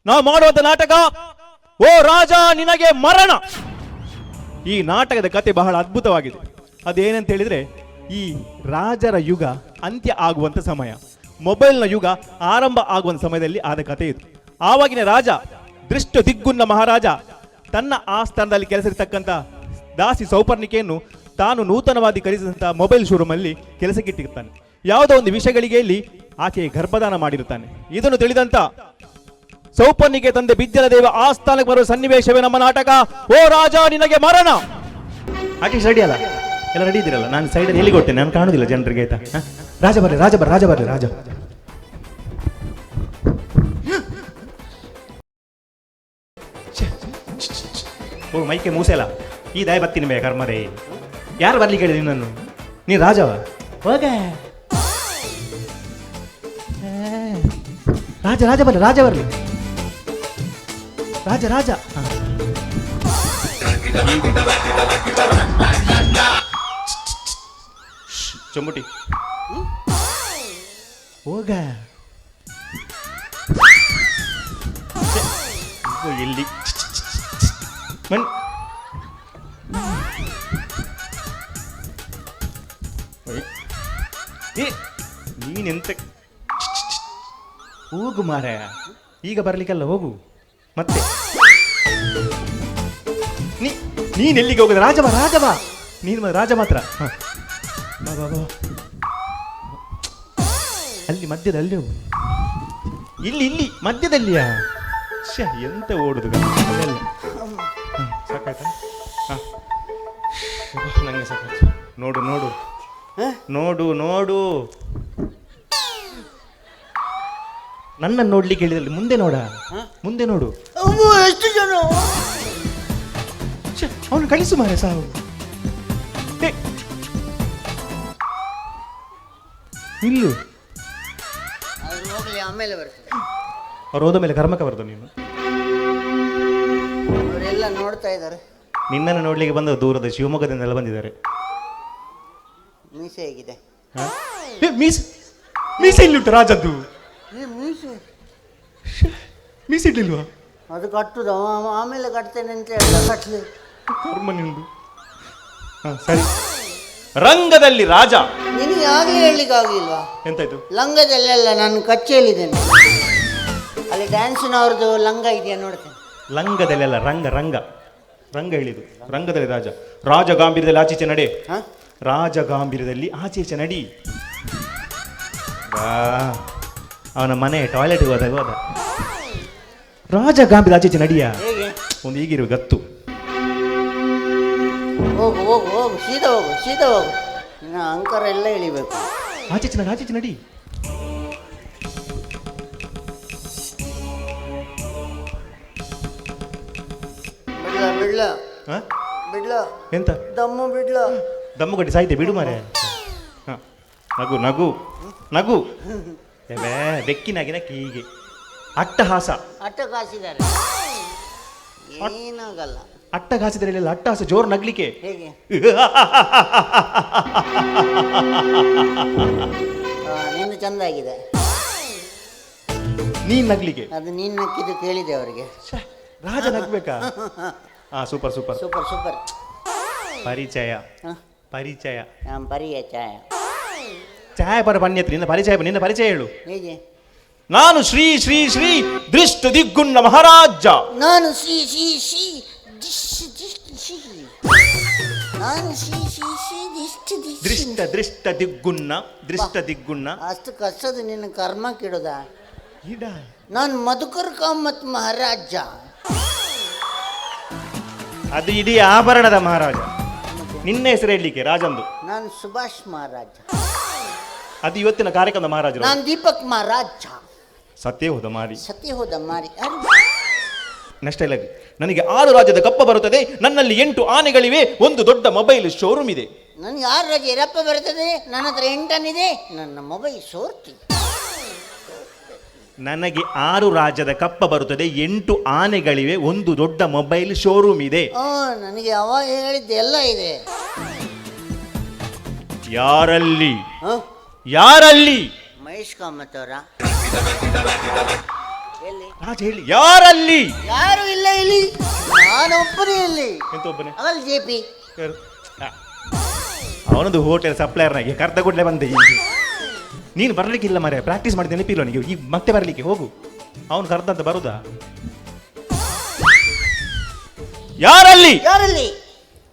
ನಾವು ಮಾಡುವಂತ ನಾಟಕ ಓ ರಾಜ ನಿನಗೆ ಮರಣ. ಈ ನಾಟಕದ ಕತೆ ಬಹಳ ಅದ್ಭುತವಾಗಿದೆ. ಅದೇನಂತ ಹೇಳಿದ್ರೆ, ಈ ರಾಜರ ಯುಗ ಅಂತ್ಯ ಆಗುವಂತ ಸಮಯ, ಮೊಬೈಲ್ನ ಯುಗ ಆರಂಭ ಆಗುವಂತ ಸಮಯದಲ್ಲಿ ಆದ ಕತೆ ಇದು. ಆವಾಗಿನ ರಾಜ ದೃಷ್ಟ ದಿಗ್ಗುನ್ನ ಮಹಾರಾಜ ತನ್ನ ಆಸ್ಥಾನದಲ್ಲಿ ಕೆಲಸವಿರ್ತಕ್ಕಂಥ ದಾಸಿ ಸೌಪರ್ಣಿಕೆಯನ್ನು ತಾನು ನೂತನವಾಗಿ ಖರೀದಿಸಿದಂಥ ಮೊಬೈಲ್ ಶೋರೂಮಲ್ಲಿ ಕೆಲಸಕ್ಕಿಟ್ಟಿರ್ತಾನೆ. ಯಾವುದೋ ಒಂದು ವಿಷಯಗಳಿಗೆಯಲ್ಲಿ ಆಕೆ ಗರ್ಭದಾನ ಮಾಡಿರುತ್ತಾನೆ. ಇದನ್ನು ತಿಳಿದಂತ ಸೌಪರ್ಣಿಕೆ ತಂದೆ ಬಿಜ್ಜಲ ದೇವ ಆಸ್ಥಾನಕ್ಕೆ ಬರುವ ಸನ್ನಿವೇಶವೇ ನಮ್ಮ ನಾಟಕ ಓ ರಾಜ ನಿನಗೆ ಮರಣ. ಆಕೆ ರೆಡಿ ಅಲ್ಲ? ಎಲ್ಲ ರೆಡಿ ಇದ್ದೀರಲ್ಲ? ನಾನು ಸೈಡಲ್ಲಿ ಎಲ್ಲಿ ಕೊಟ್ಟೆ, ನಾನು ಕಾಣುದಿಲ್ಲ ಜನರಿಗೆ, ಆಯ್ತಾ? ರಾಜ ಬರ್ರಿ, ರಾಜ ಬರ್ರಿ, ರಾಜ ಬರ್ರಿ, ರಾಜ. ಓ ಮೈಕೆ ಮೂಸೆಲ್ಲ ಈ ದಯ ಬತ್ತೀನಿ ಬೇ ಕರ್ಮರೇ. ಯಾರು ಬರ್ಲಿಕ್ಕೆ ಹೇಳಿದ್ರು ನಿನ್ನನ್ನು? ನೀ ರಾಜವ ಹೋಗ. ರಾಜ ರಾಜ ಬರ್ಲಿ, ರಾಜ ಬರ್ಲಿ, ರಾಜ ರಾಜ. ಚೊಂಬುಟಿ ಹೋಗ. ಎಲ್ಲಿ ನೀನೆಂತ ಹೋಗು ಮಾರಾಯ, ಈಗ ಬರ್ಲಿಕ್ಕಲ್ಲ, ಹೋಗು. ಮತ್ತೆ ನೀನ್ ಎಲ್ಲಿಗೆ ಹೋಗುದು? ರಾಜ ಬಾ, ರಾಜ ಬಾ, ನೀನು ರಾಜ ಮಾತ್ರ. ಬಾ ಬಾ ಬಾ, ಅಲ್ಲಿ ಮಧ್ಯದಲ್ಲಿ ಹೋಗು. ಇಲ್ಲಿ ಇಲ್ಲಿ ಮಧ್ಯದಲ್ಲಿಯಾ? ಎಂತ ಓಡುದು ಸಾಕಾಯ್ತಾ? ನಂಗೆ ಸಾಕಾಯ್ತು. ನೋಡು ನೋಡು ನೋಡು ನೋಡು, ನನ್ನ ನೋಡ್ಲಿಕ್ಕೆ ಹೇಳಿದಲ್ಲಿ ಮುಂದೆ ನೋಡ, ಮುಂದೆ ನೋಡು. ಎಷ್ಟು ಜನ? ಅವನು ಕಳಿಸು ಮಾರೆ ಸಾವು. ನಿಲ್ಲು. ಆಮೇಲೆ ಬರ್ತದೆ. ಅವ್ರು ಹೋದ ಮೇಲೆ ಕರ್ಮಕ ಬರ್ದು. ನೀನು ಅವರೆಲ್ಲ ನೋಡ್ತಾ ಇದ್ದಾರೆ. ನಿನ್ನನ್ನು ನೋಡ್ಲಿಕ್ಕೆ ಬಂದ ದೂರದ ಶಿವಮೊಗ್ಗದಿಂದೆಲ್ಲ ಬಂದಿದ್ದಾರೆ. ಮೀಸೆ ಹೇಗಿದೆ? ಮೀಸೆ ಇಲ್ಲುಂಟು ರಾಜದ್ದು. ಮೀಸೆ ಮೀಸೆ ಇಡ್ಲಿಲ್ವಾ? ಅದು ಕಟ್ಟುದ, ಆಮೇಲೆ ಕಟ್ತೇನೆ ಅಂತ ಹೇಳಿದ. ಕಟ್ಲಿ ಕರ್ಮ ನಿಂದು. ಸರಿ, ರಂಗದಲ್ಲಿ ರಾಜ. ನಿನಗೆ ಆಗ್ಲೇ ಹೇಳಲಿಕ್ಕೆ ಆಗ್ಲಿಲ್ವಾ? ಎಂತಾಯ್ತು? ಲಂಗದಲ್ಲೆಲ್ಲ ನಾನು ಕಚ್ಚೇಲಿದ್ದೇನೆ. ಅಲ್ಲಿ ಡ್ಯಾನ್ಸಿನವ್ರದ್ದು ಲಂಗ ಇದೆಯಾ ನೋಡ್ತೇನೆ. ಲಂಗದಲ್ಲೆಲ್ಲ ರಂಗ ರಂಗ ರಂಗ ಹೇಳಿದು. ರಂಗದಲ್ಲಿ ರಾಜ. ರಾಜ ಗಾಂಭೀರ್ಯದಲ್ಲಿ ಆಚೀಚೆ ನಡೆ. ರಾಜ ಗಾಂಭೀರ್ಯದಲ್ಲಿ ಆಚೀಚೆ ನಡಿ. ಅವನ ಮನೆ ಟಾಯ್ಲೆಟ್ ಹೋದಾಗ ಹೋದ. ರಾಜ ಗಾಂಭೀರ್ಯ ಆಚೀಚೆ ನಡಿಯ. ಹೇಗೆ? ಒಂದು ಈಗಿರುವ ಗತ್ತು. ಹೋಗು ಹೋಗು ಹೋಗು, ಸೀದಾ ಹೋಗು, ಸೀದಾ ಹೋಗು. ಇನ್ನು ಅಂಕರ ಎಲ್ಲ ಇಳಿಬೇಕು. ಆಚೀಚೆ ನಡಿ, ಆಚೀಚೆ ನಡಿ. ಬಿಡ್ಲ ಬಿಡ್ಲ ಬಿಡ್ಲ. ಎಂತ ದಮ್ಮು ಬಿಡ್ಲ. ದಮ್ಮು ಗಟ್ಟಿ ಸಾಯ್ತೆ, ಬಿಡು ಮಾರೆ. ನಗು ನಗು ನಗು. ಬೆಕ್ಕಿನಾಗಿನ ಹೀಗೆ ಅಟ್ಟಹಾಸ. ಅಟ್ಟಕಾಸಿದ್ದಾರೆ, ಏನಾಗಲ್ಲ. ಅಟ್ಟಹಾಸಿದ್ರಲ್ಲ, ಅಟ್ಟಹಾಸ ಜೋರು ನಗ್ಲಿಕ್ಕೆ. ಹೇಗೆ? ನಿನ್ನ ಚಂದ ಆಗಿದೆ. ನೀನ್ ನಗ್ಲಿಕ್ಕೆ. ಅದು ನೀನ್ ನಕ್ಕಿದ್ದು ಕೇಳಿದೆ ಅವರಿಗೆ. ರಾಜ ನಗ್ಬೇಕಾ? Super super super super. ಪರಿಚಯ ಪರಿಚಯ. ನಮ್ಮ ಪರಿಚಯ. ಚಾಯ ಪರ ಪಣ್ಯತ್ರಿ. ನಿನ್ನ ಪರಿಚಯ, ನಿನ್ನ ಪರಿಚಯ ಹೇಳು. ಹೇಗೆ? ನಾನು ಶ್ರೀ ಶ್ರೀ ಶ್ರೀ ದೃಷ್ಟ ದಿಗ್ಗುನ್ನ ಮಹಾರಾಜ. ನಾನು ಶ್ರೀ ಶ್ರೀ ಶ್ರೀ ನಾನು ಶ್ರೀ ಶ್ರೀ ಶ್ರೀ ದೃಷ್ಟ ದೃಷ್ಟ ದಿಗ್ಗುನ್ನ ದೃಷ್ಟ ದಿಗ್ಗುನ್ನ. ಅಷ್ಟು ಕಷ್ಟದ ನಿನ್ನ ಕರ್ಮ ಕೆಡುದ. ಇಡ ನಾನು ಮಧುಕರ್ ಕಾಮತ್ ಮಹಾರಾಜ. ಅದು ಇಡೀ ಆಭರಣದ ಮಹಾರಾಜ. ನಿನ್ನ ಹೆಸರು ಹೇಳಲಿಕ್ಕೆ ರಾಜಂದು. ನಾನು ಸುಭಾಷ್ ಮಹಾರಾಜ. ಅದು ಇವತ್ತಿನ ಕಾರ್ಯಕ್ರಮದ ಮಹಾರಾಜರು. ನಾನು ದೀಪಕ್ ಮಹಾರಾಜ. ಸತ್ಯ ಹೋದ ಮಾರಿ, ಸತ್ಯ ಹೋದ ಮಾರಿ. ನೆಕ್ಸ್ಟ್ ಇಲ್ಲ. ನನಗೆ 6 ರಾಜ್ಯದ ಕಪ್ಪ ಬರುತ್ತದೆ. ನನ್ನಲ್ಲಿ 8 ಆನೆಗಳಿವೆ. ಒಂದು ದೊಡ್ಡ ಮೊಬೈಲ್ ಶೋರೂಮ್ ಇದೆ. ನನಗೆ 6 ರಾಜ್ಯ ರಪ್ಪ ಬರ್ತದೆ. ನನ್ನ ಹತ್ರ 8 ಇದೆ. ನನ್ನ ಮೊಬೈಲ್ ಸೋರ್ತಿ. ನನಗೆ 6 ರಾಜ್ಯದ ಕಪ್ಪ ಬರುತ್ತದೆ, 8 ಆನೆಗಳಿವೆ, ಒಂದು ದೊಡ್ಡ ಮೊಬೈಲ್ ಶೋರೂಮ್ ಇದೆ. ನನಗೆ ಅವಾಗ ಹೇಳಿದ್ದೆ ಎಲ್ಲ ಇದೆ. ಯಾರಲ್ಲಿ? ಯಾರಲ್ಲಿ? ಮಹೇಶ್ ಕಾಮತ್ ಅವರ. ಎಲ್ಲಿ ರಾಜ ಹೇಳಿ, ಯಾರಲ್ಲಿ? ಯಾರು ಇಲ್ಲ ಇಲ್ಲಿ, ನಾನೊಬ್ಬನೇ ಇಲ್ಲಿ. ಎಂತ ಒಬ್ಬನೇ? ಅವಲ್ ಜೆ ಪಿ. ಯಾರು? ಅವನದು ಹೋಟೆಲ್ ಸಪ್ಲೈಯರ್ನಾಗೆ ಕರ್ದ ಕೂಡಲೇ ಬಂದೆ. ಈಗ ನೀನು ಬರಲಿಕ್ಕಿಲ್ಲ ಮಾರೆ, ಪ್ರಾಕ್ಟೀಸ್ ಮಾಡಿದ ನೆನಪಿಲ್ಲ ಅವನಿಗೆ. ಈಗ ಮತ್ತೆ ಬರಲಿಕ್ಕೆ ಹೋಗು, ಅವನು ಕರ್ದಂತ ಬರುದಾ? ಯಾರಲ್ಲಿ? ಯಾರಲ್ಲಿ?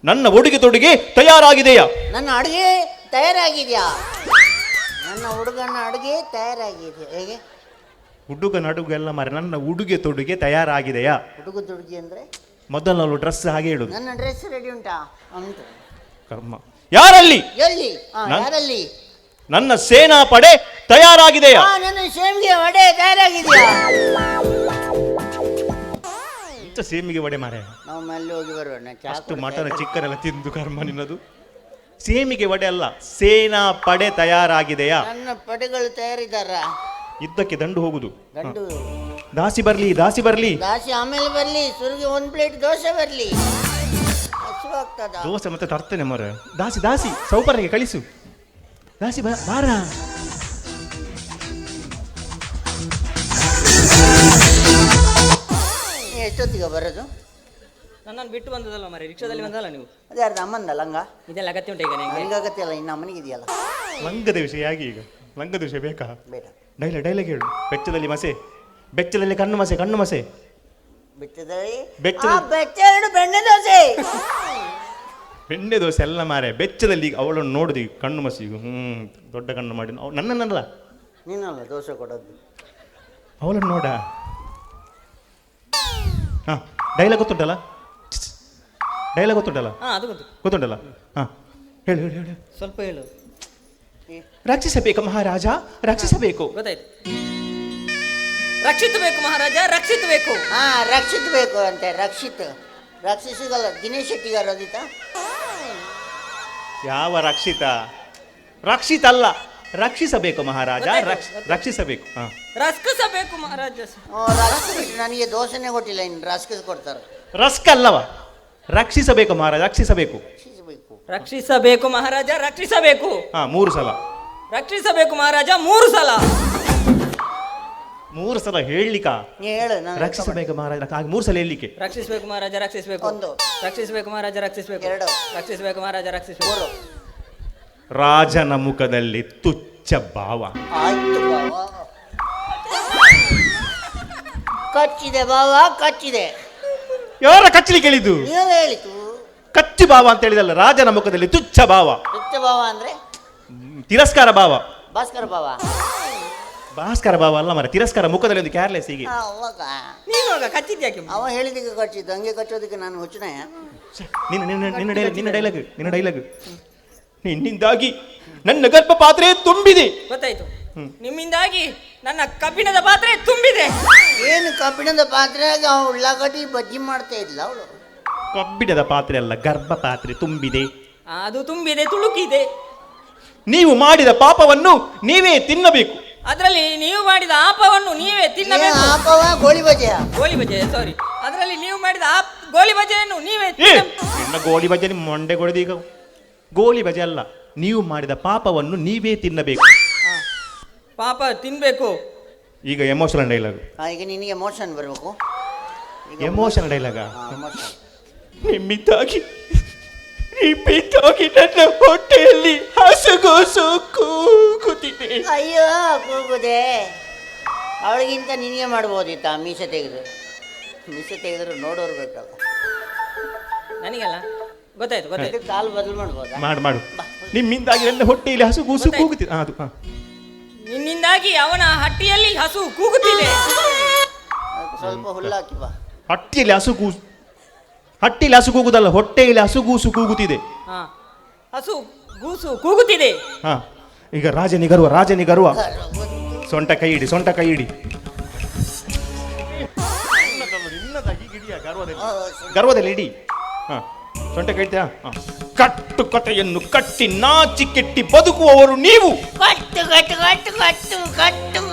ನನ್ನ ಉಡುಗೆ ತೊಡುಗೆ ತಯಾರಾಗಿದೆಯಾ? ನನ್ನ ಅಡುಗೆ ತಯಾರಾಗಿದೆಯಾ? ನನ್ನ ಹುಡುಗನ ಅಡುಗೆ ತಯಾರಾಗಿದೆ. ಹೇಗೆ? ಹುಡುಗನ ಅಡುಗೆ ಎಲ್ಲ ಮಾರೆ, ನನ್ನ ಉಡುಗೆ ತೊಡುಗೆ ತಯಾರಾಗಿದೆಯಾ? ಹುಡುಗ ತೊಡುಗೆ ಅಂದ್ರೆ ಮೊದಲು ಡ್ರೆಸ್ ಹಾಗೆ ಹೇಳುದು. ನನ್ನ ಡ್ರೆಸ್ ರೆಡಿ ಉಂಟಾ? ಉಂಟು. ಕರ್ಮ. ಯಾರಲ್ಲಿ? ಎಲ್ಲಿ? ಯಾರಲ್ಲಿ? ನನ್ನ ಸೇನಾ ಪಡೆ ತಯಾರಾಗಿದೆಯಾ? ನನ್ನ ಸೇಮಿಗೆ ವಡೆ ತಯಾರಾಗಿದೆಯಾ? ಇಂಥ ಸೇಮಿಗೆ ವಡೆ ಮಾರೆ, ನಾವು ಅಲ್ಲಿ ಹೋಗಿ ಬರೋಣ. ಅಷ್ಟು ಮಟನ್ ಚಿಕನ್ ಎಲ್ಲ ತಿಂದು ಕರ್ಮ ನಿನ್ನದು. ಸೇಮಿಗೆ ವಡೆ ಅಲ್ಲ, ಸೇನಾ ಪಡೆ ತಯಾರಾಗಿದೆಯಾ? ನನ್ನ ಪಡೆಗಳು ತಯಾರಿದಾರ. ಯುದ್ಧಕ್ಕೆ ದಂಡು ಹೋಗುದು. ಗಂಡು ದಾಸಿ ಬರ್ಲಿ, ದಾಸಿ ಬರ್ಲಿ. ದಾಸಿ ಆಮೇಲೆ ಬರ್ಲಿ. ಸುರಿಗೆ ಒಂದು ಪ್ಲೇಟ್ ದೋಸೆ ಬರ್ಲಿ. ಹಸಿವಾಗ್ತದ. ದೋಸೆ ಮತ್ತೆ ತರ್ತೇನೆ ಮರ. ದಾಸಿ ದಾಸಿ ಸೌಕರ್ಯಕ್ಕೆ ಕಳಿಸು. ದಾಸಿ ಬಾರ. ಎಷ್ಟೊತ್ತಿಗೆ ಬರೋದು? ನನ್ನನ್ನು ಬಿಟ್ಟು ಬಂದದಲ್ಲ ಮರಿ, ರಿಕ್ಷಾದಲ್ಲಿ ಬಂದಲ್ಲ ನೀವು. ಅದೇ ಅರ್ಧ ಅಮ್ಮಂದ ಲಂಗ. ಇದೆಲ್ಲ ಅಗತ್ಯ ಉಂಟು ಈಗ ನಿಮಗೆ? ನನಗೆ ಅಗತ್ಯ ಅಲ್ಲ, ಇನ್ನು ಅಮ್ಮನಿಗೆ ಇದೆಯಲ್ಲ. ಲಂಗದ ವಿಷಯ ಆಗಿ ಈಗ ಲಂಗದ ವಿಷಯ ಬೇಕಾ? ಬೇಡ. ಡೈಲಾಗ್ ಹೇಳು. ಬೆಚ್ಚದಲ್ಲಿ ಮಸೆ, ಬೆಚ್ಚದಲ್ಲಿ ಕಣ್ಣು ಮಸೆ, ಕಣ್ಣು ಮಸೆ. ಬೆಚ್ಚದಲ್ಲಿ ಬೆಚ್ಚ ಬೆಣ್ಣೆ ದೋಸೆ. ಬೆಣ್ಣೆ ದೋಸೆ ಎಲ್ಲ ಮಾರೆ. ಬೆಚ್ಚದಲ್ಲಿ ಅವಳನ್ನು ನೋಡಿದಿ ಕಣ್ಣು ಮಸಿ. ದೊಡ್ಡ ಕಣ್ಣು ಮಾಡಿ ನನ್ನನ್ನಲ್ಲ, ನೀನಲ್ಲ ದೋಸೆ ಕೊಡೋದು. ಅವಳನ್ನು ನೋಡ. ಹಾ, ಡೈಲಾಗ್ ಗೊತ್ತುಂಟಲ್ಲ? ಡೈಲಾಗ್ ಗೊತ್ತುಂಟಲ್ಲ? ಹಾ, ಅದು ಗೊತ್ತು. ಗೊತ್ತುಂಟಲ್ಲ? ಹಾ, ಹೇಳು ಹೇಳು ಹೇಳು. ಸ್ವಲ್ಪ ಹೇಳು. ರಕ್ಷಿಸಬೇಕು ಮಹಾರಾಜ, ರಕ್ಷಿಸಬೇಕು. ಗೊತ್ತಾಯ್ತು. ರಕ್ಷಿಸಬೇಕು ಮಹಾರಾಜ, ರಕ್ಷಿಸಬೇಕು. ಹಾ, ರಕ್ಷಿಸಬೇಕು ಅಂತೆ. ರಕ್ಷಿಸಿಗಲ್ಲ. ದಿನೇಶ್ ಶೆಟ್ಟಿಗಾರ ಅದಿತ. ಯಾವ ರಕ್ಷಿತ? ರಕ್ಷಿತ ಅಲ್ಲ, ರಕ್ಷಿಸಬೇಕು ಮಹಾರಾಜ, ರಕ್ಷಿಸಬೇಕು. ಹಾ, ರಕ್ಷಿಸಬೇಕು ಮಹಾರಾಜ. ನನಗೆ ದೋಸೆನೇ ಕೊಟ್ಟಿಲ್ಲ, ಇನ್ನು ರಸ್ಕಿಸ್ ಕೊಡ್ತಾರೆ. ರಸ್ಕ್ ಅಲ್ಲವ, ರಕ್ಷಿಸಬೇಕು ಮಹಾರಾಜ, ರಕ್ಷಿಸಬೇಕು. ರಕ್ಷಿಸಬೇಕು ಮಹಾರಾಜ, ರಕ್ಷಿಸಬೇಕು. ಹಾ, 3 ಸಲ ರಕ್ಷಿಸಬೇಕು ಮಹಾರಾಜ, 3 ಸಲ. 3 ಸಲ ಹೇಳಲಿಕ್ಕ? ಹೇಳು. ರಕ್ಷಿಸಬೇಕು ಮಹಾರಾಜ, ಹಾಗೆ 3 ಸಲ ಹೇಳಲಿಕ್ಕೆ. ರಕ್ಷಿಸಬೇಕು ಮಹಾರಾಜ, ರಕ್ಷಿಸಬೇಕು. 1. ರಕ್ಷಿಸಬೇಕು ಮಹಾರಾಜ, ರಕ್ಷಿಸಬೇಕು. 2. ರಕ್ಷಿಸಬೇಕು ಮಹಾರಾಜ, ರಕ್ಷಿಸಬೇಕು. 3. ರಾಜನ ಮುಖದಲ್ಲಿ ತುಚ್ಛ ಭಾವ. ಆಯ್ತು ಬಾವ. ಕಚ್ಚಿದೆ ಬಾವ, ಕಚ್ಚಿದೆ. ಯಾರ ಕಚ್ಚಲಿ ಕೇಳಿದ್ದು? ನೀವು ಹೇಳಿತು. ಕಚ್ಚಿ ಭಾವ ಅಂತ ಹೇಳಿದಲ್ಲ, ರಾಜನ ಮುಖದಲ್ಲಿ ತುಚ್ಛ ಭಾವ. ತುಚ್ಛ ಭಾವ ಅಂದ್ರೆ ತಿರಸ್ಕಾರ ಭಾವ. ಭಾಸ್ಕರ ಭಾವ. ಭಾಸ್ಕರ ಭಾವ ಅಲ್ಲ ಮರ, ತಿರಸ್ಕಾರ. ಮುಖದಲ್ಲಿ ಒಂದು ಕ್ಯಾರ್ಲೆಸ್. ಹೀಗೆ ಅವಾಗ ನೀನು ಆಗ ಕಚ್ಚಿದ್ಯಾಕೆ? ಅವ ಹೇಳಿದಕ್ಕೆ ಕಚ್ಚಿದ್ದು, ಹಂಗೆ ಕಚ್ಚೋದಕ್ಕೆ ನಾನು ಹುಚ್ಚುನಯ. ನಿನ್ನ ಡೈಲಾಗ್. ನಿನ್ನಿಂದಾಗಿ ನನ್ನ ಗರ್ಭ ಪಾತ್ರೆ ತುಂಬಿದೆ. ಗೊತ್ತಾಯ್ತು. ನಿಮ್ಮಿಂದಾಗಿ ನನ್ನ ಕಬ್ಬಿಣದ ಪಾತ್ರೆ ತುಂಬಿದೆ. ಏನು ಕಬ್ಬಿಣದ ಪಾತ್ರೆಯಾಗ ಉಳ್ಳಾಗಡ್ಡಿ ಬಜ್ಜಿ ಮಾಡ್ತಾ ಇದ್ಲ ಅವಳು? ಕಬ್ಬಿಣದ ಪಾತ್ರೆ ಅಲ್ಲ, ಗರ್ಭ ಪಾತ್ರೆ ತುಂಬಿದೆ. ಅದು ತುಂಬಿದೆ, ತುಳುಕಿದೆ. ನೀವು ಮಾಡಿದ ಪಾಪವನ್ನು ನೀವೇ ತಿನ್ನಬೇಕು. ಅದರಲ್ಲಿ ನೀವು ಮಾಡಿದ ಆಪವನ್ನು ನೀವೇ ತಿನ್ನಬೇಕು. ಆಪವ ಗೋಳಿ ಬಜೆಯ? ಗೋಳಿ ಬಜೆ, ಸಾರಿ. ಅದರಲ್ಲಿ ನೀವು ಮಾಡಿದ ಗೋಳಿ ಬಜೆಯನ್ನು ನೀವೇ ನಿನ್ನ ಗೋಳಿ ಬಜೆ ನಿಮ್ಮ ಮೊಂಡೆ ಕೊಡದು. ಈಗ ಗೋಳಿ ಬಜೆ ಅಲ್ಲ, ನೀವು ಮಾಡಿದ ಪಾಪವನ್ನು ನೀವೇ ತಿನ್ನಬೇಕು. ಪಾಪ ತಿನ್ಬೇಕು. ಈಗ ಎಮೋಷನಲ್ ಡೈಲಾಗ್. ಈಗ ನಿನಗೆ ಎಮೋಷನ್ ಬರಬೇಕು. ಎಮೋಷನಲ್ ಡೈಲಾಗ. ಎಮೋಷನ್. ನಿಮ್ಮಿಂದಾಗಿ ನನ್ನ ಹೊಟ್ಟೆಯಲ್ಲಿ ಹಸುಗೋಸು ಕೂಗುತ್ತಿದೆ. ಅಯ್ಯೋ ಕೂಗುದೆ. ಅವಳಿಗಿಂತ ನಿನಗೆ ಮಾಡ್ಬೋದಿತ್ತ ಮೀಸೆ ತೆಗೆದ್ರು ನೋಡೋರು ಬೇಕಲ್ಲ. ನನಗಲ್ಲ, ಗೊತ್ತಾಯ್ತು ಗೊತ್ತಾಯ್ತು. ಕಾಲು ಬದಲು ಮಾಡ್ಬೋದಾ? ಮಾಡು. ನಿಮ್ಮಿಂದಾಗಿ ನನ್ನ ಹೊಟ್ಟೆಯಲ್ಲಿ ಹಸುಗೋಸು ಕೂಗುತ್ತಿದೆ. ಅದು ನಿನ್ನಿಂದಾಗಿ ಅವನ ಹಟ್ಟಿಯಲ್ಲಿ ಹಸು ಕೂಗುತ್ತಿದೆ. ಸ್ವಲ್ಪ ಹುಲ್ಲಾಕಿ ಬಾ. ಹಟ್ಟಿಯಲ್ಲಿ ಹಸು ಕೂಗುದಲ್ಲ, ಹೊಟ್ಟೆಯಲ್ಲಿ ಹಸುಗೂಸು ಕೂಗುತ್ತಿದೆ. ಹಸು ಗೂಸು ಕೂಗುತ್ತಿದೆ. ಹಾ, ಈಗ ರಾಜನಿಗರುವ ಸೊಂಟ ಕೈ ಇಡಿ. ಗರ್ವದಲ್ಲಿ ಇಡಿ. ಹಾ, ಸೊಂಟ ಕೈ ಇಡ್ತೀಯಾ? ಕಟ್ಟು ಕಥೆಯನ್ನು ಕಟ್ಟಿ ನಾಚಿ ಕೆಟ್ಟಿ ಬದುಕುವವರು ನೀವು.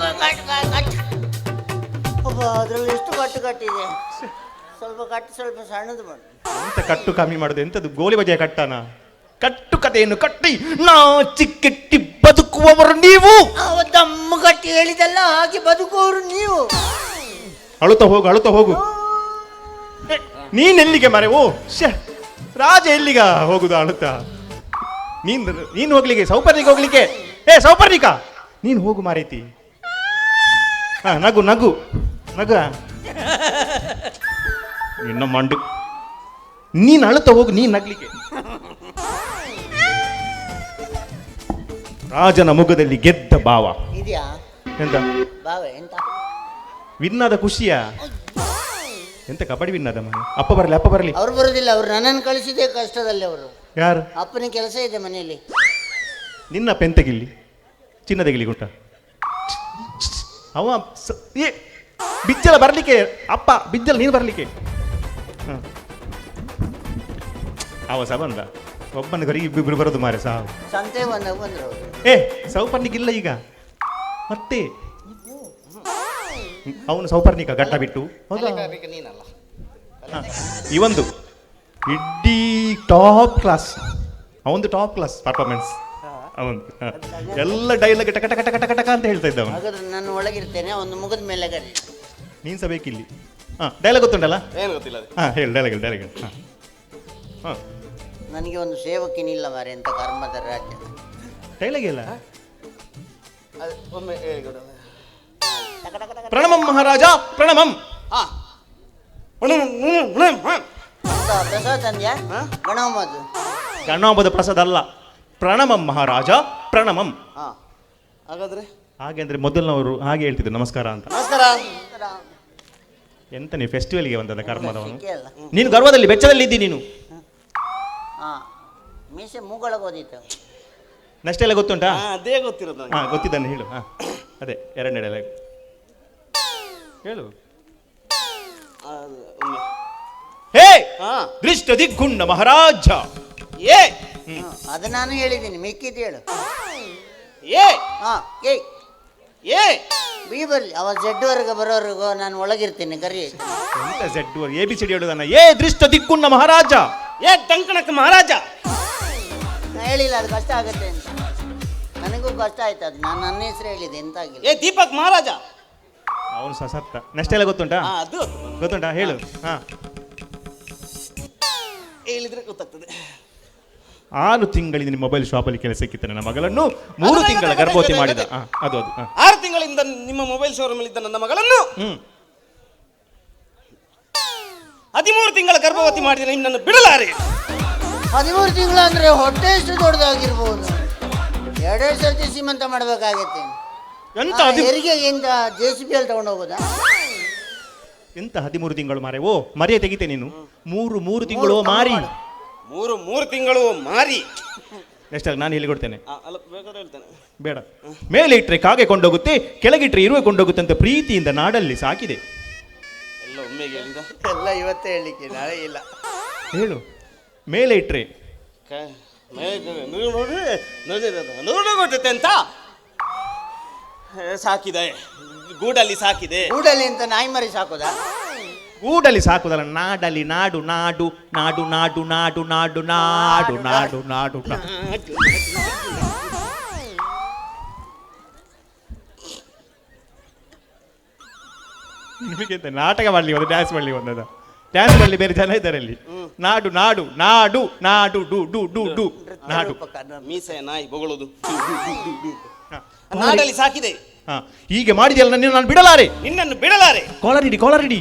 ಅದ್ರಲ್ಲಿ ಎಷ್ಟು ಕಟ್ಟಿದೆ. ಸ್ವಲ್ಪ ಸಣ್ಣದು ಮಾಡಿ. ಎಂತ ಕಟ್ಟು ಕಮ್ಮಿ ಮಾಡುದು? ಎಂತದ್ದು ಗೋಲಿ ಬಜೆಯ ಕಟ್ಟನ? ಕಟ್ಟು ಕಥೆಯನ್ನು ಕಟ್ಟಿ ನಾಚಿ ಕೆಟ್ಟಿ ಬದುಕುವವರು ನೀವು. ದಮ್ಮು ಕಟ್ಟಿ ಹೇಳಿದಲ್ಲ, ಹಾಗೆ ಬದುಕುವವರು ನೀವು. ಅಳುತ್ತಾ ಹೋಗು ಏ, ನೀನ್ ಎಲ್ಲಿಗೆ ಮರೆ ಓ ಶ್ಯೆ, ರಾಜ ಎಲ್ಲಿಗ ಹೋಗುದು ಅಳುತ್ತಾ? ನೀನ್ ಹೋಗ್ಲಿಕ್ಕೆ ಸೌಪರ್ಣಿಗೆ ಹೋಗ್ಲಿಕ್ಕೆ. ಏ ಸೌಪರ್ಣಿಕ, ನೀನ್ ಹೋಗು ಮಾರೈತಿ. ಹಾ ನಗು ನಗು ನಗ ನಿನ್ನ ಮಂಡು. ನೀನ್ ಅಳುತ್ತಾ ಹೋಗು, ನೀನ್ ನಗ್ಲಿಕ್ಕೆ. ರಾಜನ ಮುಖದಲ್ಲಿ ಗೆದ್ದ ಭಾವ. ಇದೆಯಾ ಎಂತ ಬಾವೆ ಎಂತ ವಿನ್ನಾದ ಖುಷಿಯ? ಎಂತ ಕಬಡ್ಡಿ ವಿನ್ನಾದ ಮನೆ? ಅಪ್ಪ ಬರಲಿ. ಅವ್ರು ಬರುದಿಲ್ಲ, ಅವ್ರು ನನ್ನನ್ನು ಕಳಿಸಿದೆ ಕಷ್ಟದಲ್ಲಿ. ಅವರು ಯಾರು? ಅಪ್ಪನ ಕೆಲಸ ಇದೆ ಮನೆಯಲ್ಲಿ. ನಿನ್ನ ಪೆಂತಗಿಲ್ಲಿ ಚಿನ್ನದ ಗಿಲಿ ಗುಂಟ ಅವ ಏ ಬಿಜ್ಜಲ ಬರ್ಲಿಕ್ಕೆ. ಅಪ್ಪ ಬಿಜ್ಜಲ ನೀನು ಬರ್ಲಿಕ್ಕೆ. ಹ. ಅವ ಸ ಬಂದ ಒಬ್ಬನ ಗರಿಗೆ ಇಬ್ಬಿಬ್ರು ಬರೋದು ಮಾರೆ ಸಾವು. ಸಂತೆ ಬಂದ್ರು ಅವರು. ಏ ಸೌಪರ್ಣಿಗಿಲ್ಲ ಈಗ ಮತ್ತೆ. ಅವನು ಸೌಪರ್ಣಿಕ ಗಡ್ಡ ಬಿಟ್ಟು ಹೌದಾ? ನೀನಲ್ಲ ಹ. ಇವಂದು ಇಡೀ ಟಾಪ್ ಕ್ಲಾಸ್. ಅವಂದು ಟಾಪ್ ಕ್ಲಾಸ್ ಪರ್ಫಾರ್ಮೆನ್ಸ್. ಅವನು ಎಲ್ಲ ಡೈಲಾಗ್ ಟಕ ಟಕ ಟಕ ಟಕ ಟಕ ಅಂತ ಹೇಳ್ತಾ ಇದ್ದ ಅವನು. ಹಾಗಾದ್ರೆ ನಾನು ಒಳಗಿರ್ತೇನೆ, ಒಂದು ಮುಖದ ಮೇಲೆ ಗಡಿ. ನೀನ್ ಸಹ ಬೇಕಿಲ್ಲಿ. ಹಾ ಡೈಲಾಗ್ ಗೊತ್ತುಂಟಲ್ಲ? ಏನು ಗೊತ್ತಿಲ್ಲ ಅದು. ಹಾ ಹೇಳಿ ಡೈಲಾಗ್. ಹಾ ನನಗೆ ಒಂದು ಸೇವಕಿನಿಲ್ಲ ಮಾರೆ, ಎಂತ ಕರ್ಮದ ರಾಜ್ಯ. ಡೈಲಾಗ್ ಇಲ್ಲ. ಅದು ಒಮ್ಮೆ ಹೇಳಿ ಕೊಡು. ಪ್ರಣಮಂ ಮಹಾರಾಜ ಪ್ರಣಮಂ. ಹಾ ಎಂತ ಪ್ರಸಾದ ತಂದ್ಯಾ? ಗಣಮದು ಗಣಾಂಬದ ಪ್ರಸಾದ ಅಲ್ಲ, ಪ್ರಣಮಂ ಮಹಾರಾಜ ಪ್ರಣಮಂ. ಹಾ ಹಾಗಾದ್ರೆ ಹಾಗೆ ಅಂದ್ರೆ ಮೊದಲನವರು ಹಾಗೆ ಹೇಳ್ತಿದ್ರು ನಮಸ್ಕಾರ ಅಂತ. ನಮಸ್ಕಾರ. ಎಂತ ನೀವು ಫೆಸ್ಟಿವಲ್ಗೆ ಬಂದದ ಕರ್ಮದವನು? ಸಿಕ್ಕೇ ಅಲ್ಲ. ನೀನು ಗರ್ವದಲ್ಲಿ ಬೆಚ್ಚದಲ್ಲಿ ಇದ್ದಿ ನೀನು. ಹಾ ಮೀಸೆ ಮೂಗೊಳಗೆ ಓದಿತ್ತು. ನೆಕ್ಸ್ಟ್ ಎಲ್ಲ ಗೊತ್ತುಂಟಾ? ಹಾ ಅದೇ ಗೊತ್ತಿರೋದು ನನಗೆ. ಹಾ ಗೊತ್ತಿದ್ದಾನೆ ಹೇಳು. ಹಾ ಅದೇ ಎರಡನೇ ಡೈಲಾಗ್ ಹೇಳು. ಅದು ಒಮ್ಮೆ. ಹೇ ಹಾ ದೃಷ್ಟ ದಿಗ್ಗುಂಡ ಮಹಾರಾಜ. ಏ ಅದು ನಾನು ಹೇಳಿದ್ದೀನಿ, ಮಿಕ್ಕಿದ್ದು ಹೇಳು. ಏ ಹಾ ಏಯ್ ಏ ಬಿ ಬರ್ಲಿ, ಅವ ಜಡ್ವರೆಗೆ ಬರೋವರೆಗೂ ನಾನು ಒಳಗಿರ್ತೀನಿ, ಕರಿ. ಎಂತ ಸೆಡ್ ABCD ಹೇಳುದನ್ನ. ಏ ದೃಷ್ಟ ದಿಗ್ಗುಂಡ ಮಹಾರಾಜ. ಏ ಟಂಕಣಕ ಮಹಾರಾಜ. ನಾ ಹೇಳಿಲ್ಲ ಅದು ಕಷ್ಟ ಆಗುತ್ತೆ ಅಂತ. ನನಗೂ ಕಷ್ಟ ಆಯ್ತು ಅದು. ನಾನು ನನ್ನ ಹೆಸರು ಹೇಳಿದೆ, ಎಂತ ಆಗಿಲ್ಲ. ಏ ದೀಪಕ್ ಮಹಾರಾಜ. ಅವನು ಸಹ ಸತ್ತ. ನೆಕ್ಸ್ಟ್ ಎಲ್ಲ ಗೊತ್ತುಂಟಾ? ಹಾ ಅದು ಗೊತ್ತುಂಟಾ ಹೇಳು. ಹಾ ಹೇಳಿದ್ರೆ ಗೊತ್ತಾಗ್ತದೆ. 6 ತಿಂಗಳಿಂದ ನಿಮ್ಮ ಮೊಬೈಲ್ ಶಾಪಲ್ಲಿ ಕೆಲಸಕ್ಕಿತ್ತು ನನ್ನ ಮಗಳನ್ನು 3 ತಿಂಗಳ ಗರ್ಭವತಿ ಮಾಡಿದ. ಅದು 6 ತಿಂಗಳಿಂದ ನಿಮ್ಮ ಮೊಬೈಲ್ ಶೋರೂಮ್ ಇದ್ದ ನನ್ನ ಮಗಳನ್ನು 13 ತಿಂಗಳ ಗರ್ಭವತಿ ಮಾಡಿದ ನಿನ್ನನ್ನು ಬಿಡಲಾರೆ. 13 ತಿಂಗಳು ಅಂದ್ರೆ ಹೊಟ್ಟೆ ಎಷ್ಟು ದೊಡ್ಡದಾಗಿರ್ಬೋದು. 2 ಸರ್ತಿ ಸೀಮಂತ ಮಾಡ್ಬೇಕಾಗತ್ತೆ. ಎಂತ ಹೆರಿಗೆಗಿಂತ JCB ಅಲ್ಲಿ ತಗೊಂಡು ಹೋಗೋದಾ? ಎಂತ 13 ತಿಂಗಳು ಮಾರೆ? ಓ ಮರಿಯ ತೆಗಿತೆ ನೀನು. 3 ತಿಂಗಳು ಮಾರಿ. 3 ತಿಂಗಳು ಮಾರಿ. ನೆಕ್ಸ್ಟ್ ನಾನು ಹೇಳಿ ಕೊಡ್ತೇನೆ. ಅಲ್ಲ ಬೇಕಾದ್ರೆ ಹೇಳ್ತೇನೆ. ಬೇಡ. ಮೇಲೆ ಇಟ್ರೆ ಕಾಗೆ ಕೊಂಡೋಗುತ್ತೆ, ಕೆಳಗಿಟ್ರೆ ಇರುವೆ ಕೊಂಡೋಗುತ್ತೆ ಅಂತ ಪ್ರೀತಿಯಿಂದ ನಾಡಲ್ಲಿ ಸಾಕಿದೆ. ಎಲ್ಲ ಒಮ್ಮೆಗೆ ಹೇಳಿದ. ಎಲ್ಲ ಇವತ್ತೇ ಹೇಳಿಕ್ಕೆ, ನಾಳೆ ಇಲ್ಲ. ಹೇಳು. ಮೇಲೆ ಇಟ್ರೆ ನೋಡಿ ಗೊತ್ತೈತೆ ಅಂತ ಸಾಕಿದೆ, ಗೂಡಲ್ಲಿ ಸಾಕಿದೆ. ಗೂಡಲ್ಲಿ ಅಂತ ನಾಯಿ ಮರಿ ಸಾಕೋದಾ? ಗೂಡಲ್ಲಿ ಸಾಕುದಲ್ಲ, ನಾಡಲ್ಲಿ. ನಾಡು ನಾಡು ನಾಡು ನಾಡು ನಾಡು ನಾಡು ನಾಡು ನಾಡು ನಾಡು ನಾಡು. ನಿಮಗೆಂತ ನಾಟಕ ಮಾಡಲಿ ಒಂದು ಡ್ಯಾನ್ಸ್ ಮಾಡಲಿ ಒಂದದ ಡ್ಯಾನ್ಸ್ ಮಾಡಲಿ, ಬೇರೆ ಜನ ಇದ್ದಾರೆ ಅಲ್ಲಿ. ನಾಡು ನಾಡು ನಾಡು ನಾಡು ಡು ಡು ಡು ಡು ನಾಡು. ಮೀಸೆ ನಾಯಿ ಬೊಗಳೋದು. ನಾಡಲ್ಲಿ ಸಾಕಿದೆ. ಹಾ ಹೀಗೆ ಮಾಡಿದೆಯಲ್ಲ ನಾನು ಬಿಡಲಾರೆ. ನಿನ್ನನ್ನು ಬಿಡಲಾರೆ. ಕಾಲರ್ ಇಡಿ. ಕಾಲರೆಡಿ.